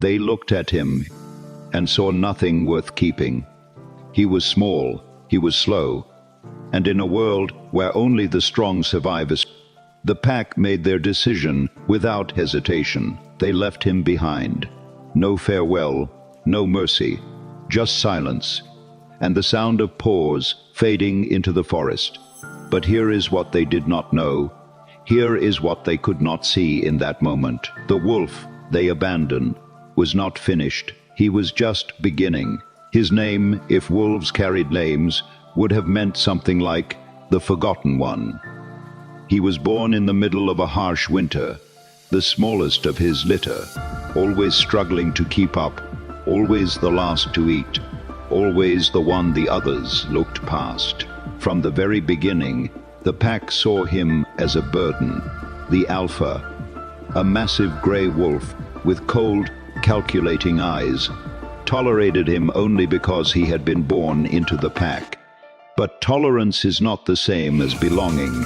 They looked at him and saw nothing worth keeping. He was small, he was slow, and in a world where only the strong survive, the pack made their decision without hesitation. They left him behind. No farewell, no mercy, just silence, and the sound of paws fading into the forest. But here is what they did not know. Here is what they could not see in that moment. The wolf they abandoned was not finished. He was just beginning. His name, if wolves carried names, would have meant something like the Forgotten One. He was born in the middle of a harsh winter, the smallest of his litter, always struggling to keep up, always the last to eat, always the one the others looked past. From the very beginning, the pack saw him as a burden, the alpha, a massive gray wolf with cold, calculating eyes, tolerated him only because he had been born into the pack. But tolerance is not the same as belonging,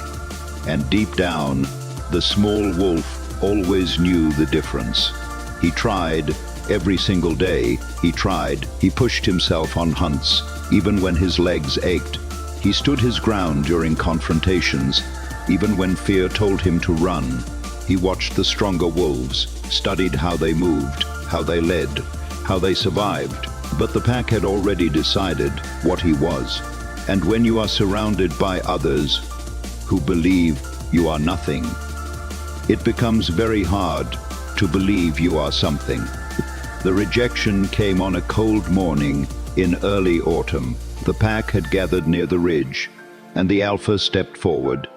and deep down, the small wolf always knew the difference. He tried, every single day, he tried. He pushed himself on hunts, even when his legs ached. He stood his ground during confrontations, even when fear told him to run. He watched the stronger wolves, studied how they moved, how they led, how they survived. But the pack had already decided what he was. And when you are surrounded by others who believe you are nothing, it becomes very hard to believe you are something. The rejection came on a cold morning in early autumn. The pack had gathered near the ridge, and the alpha stepped forward.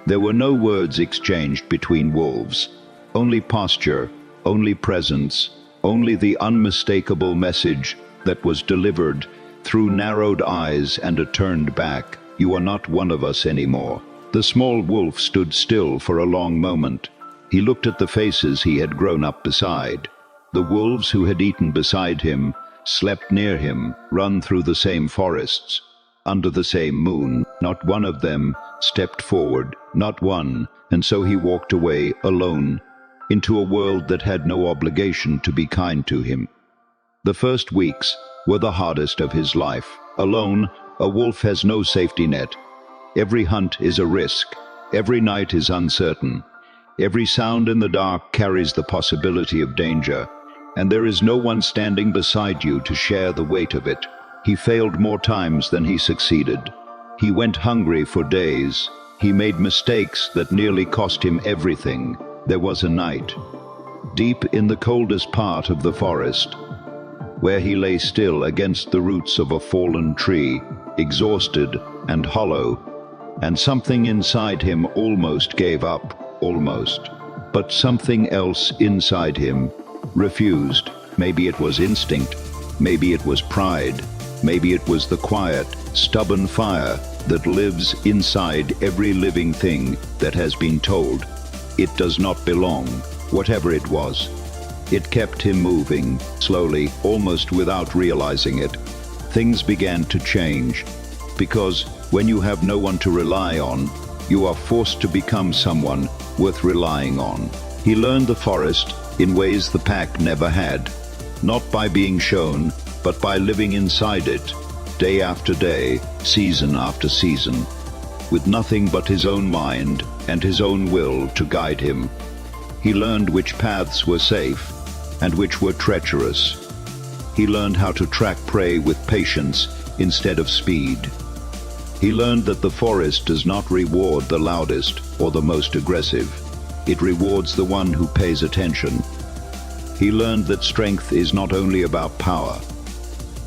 There were no words exchanged between wolves, only posture, only presence, only the unmistakable message that was delivered through narrowed eyes and a turned back. You are not one of us anymore. The small wolf stood still for a long moment. He looked at the faces he had grown up beside. The wolves who had eaten beside him, slept near him, run through the same forests, under the same moon. Not one of them stepped forward, not one, and so he walked away alone into a world that had no obligation to be kind to him. The first weeks were the hardest of his life. Alone, a wolf has no safety net. Every hunt is a risk. Every night is uncertain. Every sound in the dark carries the possibility of danger, and there is no one standing beside you to share the weight of it. He failed more times than he succeeded. He went hungry for days. He made mistakes that nearly cost him everything. There was a night, deep in the coldest part of the forest, where he lay still against the roots of a fallen tree, exhausted and hollow, and something inside him almost gave up, almost. But something else inside him refused. Maybe it was instinct, maybe it was pride, maybe it was the quiet, stubborn fire that lives inside every living thing that has been told it does not belong, whatever it was. It kept him moving, slowly, almost without realizing it. Things began to change, because when you have no one to rely on, you are forced to become someone worth relying on. He learned the forest in ways the pack never had, not by being shown, but by living inside it, day after day, season after season, with nothing but his own mind and his own will to guide him. He learned which paths were safe and which were treacherous. He learned how to track prey with patience instead of speed. He learned that the forest does not reward the loudest or the most aggressive. It rewards the one who pays attention. He learned that strength is not only about power.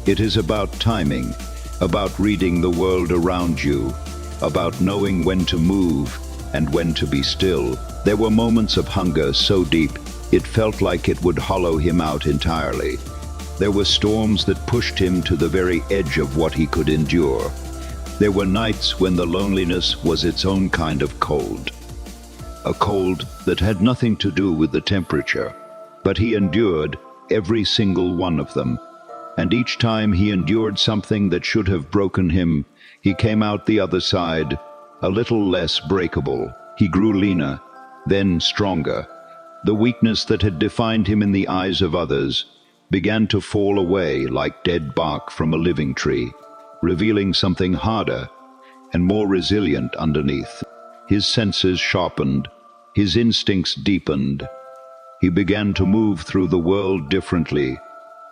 It is about timing, about reading the world around you, about knowing when to move and when to be still. There were moments of hunger so deep it felt like it would hollow him out entirely. There were storms that pushed him to the very edge of what he could endure. There were nights when the loneliness was its own kind of cold. A cold that had nothing to do with the temperature, but he endured every single one of them. And each time he endured something that should have broken him, he came out the other side a little less breakable. He grew leaner, then stronger. The weakness that had defined him in the eyes of others began to fall away like dead bark from a living tree, revealing something harder and more resilient underneath. His senses sharpened, his instincts deepened. He began to move through the world differently,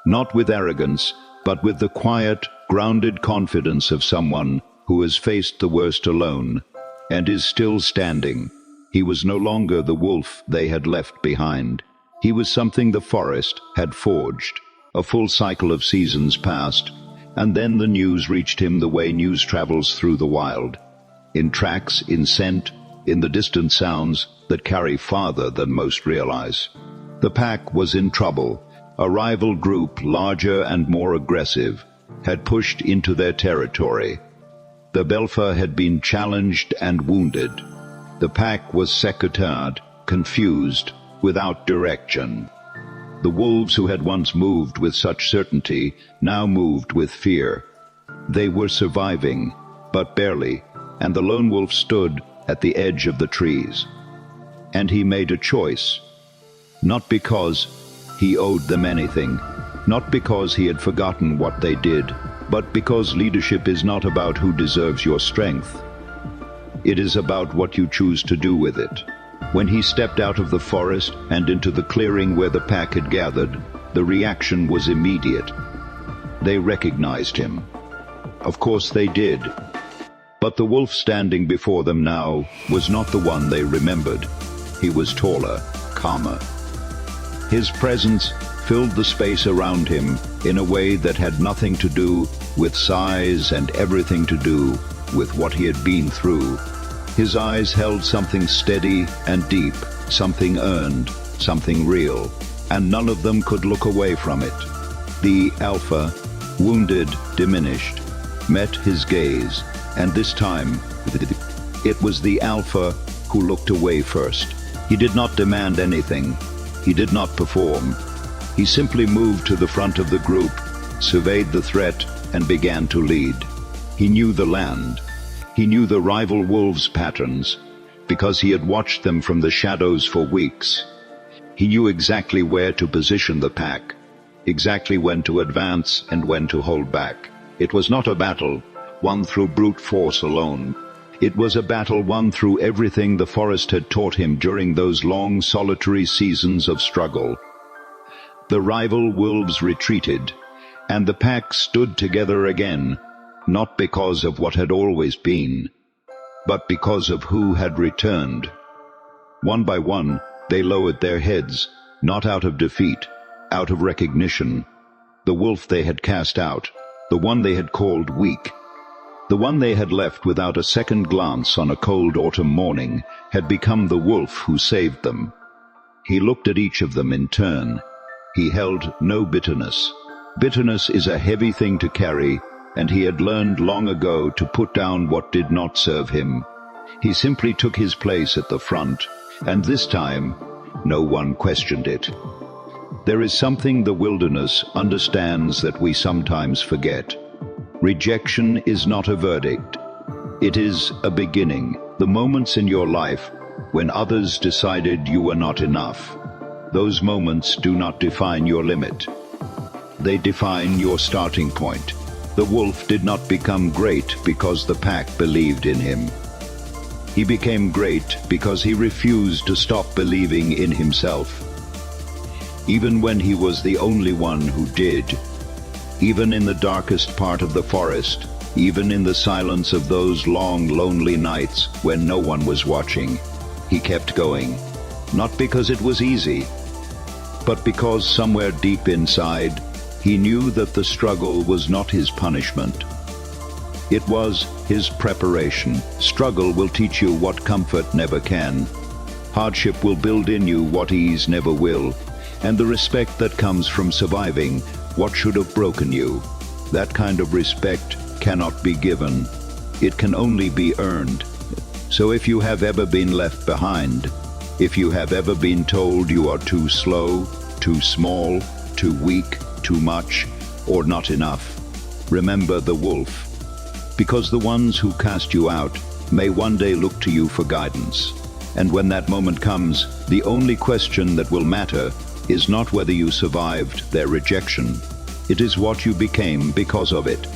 not with arrogance, but with the quiet, grounded confidence of someone who has faced the worst alone and is still standing. He was no longer the wolf they had left behind. He was something the forest had forged. A full cycle of seasons passed, and then the news reached him the way news travels through the wild. In tracks, in scent, in the distant sounds that carry farther than most realize. The pack was in trouble. A rival group, larger and more aggressive, had pushed into their territory. The Belfer had been challenged and wounded. The pack was secured, confused, without direction. The wolves who had once moved with such certainty now moved with fear. They were surviving, but barely, and the lone wolf stood at the edge of the trees. And he made a choice, not because he owed them anything, not because he had forgotten what they did, but because leadership is not about who deserves your strength. It is about what you choose to do with it. When he stepped out of the forest and into the clearing where the pack had gathered, the reaction was immediate. They recognized him. Of course they did. But the wolf standing before them now was not the one they remembered. He was taller, calmer. His presence filled the space around him in a way that had nothing to do with size and everything to do with what he had been through. His eyes held something steady and deep, something earned, something real, and none of them could look away from it. The Alpha, wounded, diminished, met his gaze, and this time it was the Alpha who looked away first. He did not demand anything. He did not perform. He simply moved to the front of the group, surveyed the threat, and began to lead. He knew the land. He knew the rival wolves' patterns, because he had watched them from the shadows for weeks. He knew exactly where to position the pack, exactly when to advance and when to hold back. It was not a battle won through brute force alone. It was a battle won through everything the forest had taught him during those long solitary seasons of struggle. The rival wolves retreated, and the pack stood together again, not because of what had always been, but because of who had returned. One by one, they lowered their heads, not out of defeat, out of recognition. The wolf they had cast out, the one they had called weak, the one they had left without a second glance on a cold autumn morning, had become the wolf who saved them. He looked at each of them in turn. He held no bitterness. Bitterness is a heavy thing to carry, and he had learned long ago to put down what did not serve him. He simply took his place at the front, and this time, no one questioned it. There is something the wilderness understands that we sometimes forget. Rejection is not a verdict. It is a beginning. The moments in your life when others decided you were not enough. Those moments do not define your limit. They define your starting point. The wolf did not become great because the pack believed in him. He became great because he refused to stop believing in himself. Even when he was the only one who did, even in the darkest part of the forest, even in the silence of those long, lonely nights when no one was watching, he kept going. Not because it was easy, but because somewhere deep inside, he knew that the struggle was not his punishment. It was his preparation. Struggle will teach you what comfort never can. Hardship will build in you what ease never will. And the respect that comes from surviving what should have broken you, that kind of respect cannot be given. It can only be earned. So if you have ever been left behind, if you have ever been told you are too slow, too small, too weak, too much, or not enough, remember the wolf. Because the ones who cast you out may one day look to you for guidance. And when that moment comes, the only question that will matter is not whether you survived their rejection. It is what you became because of it.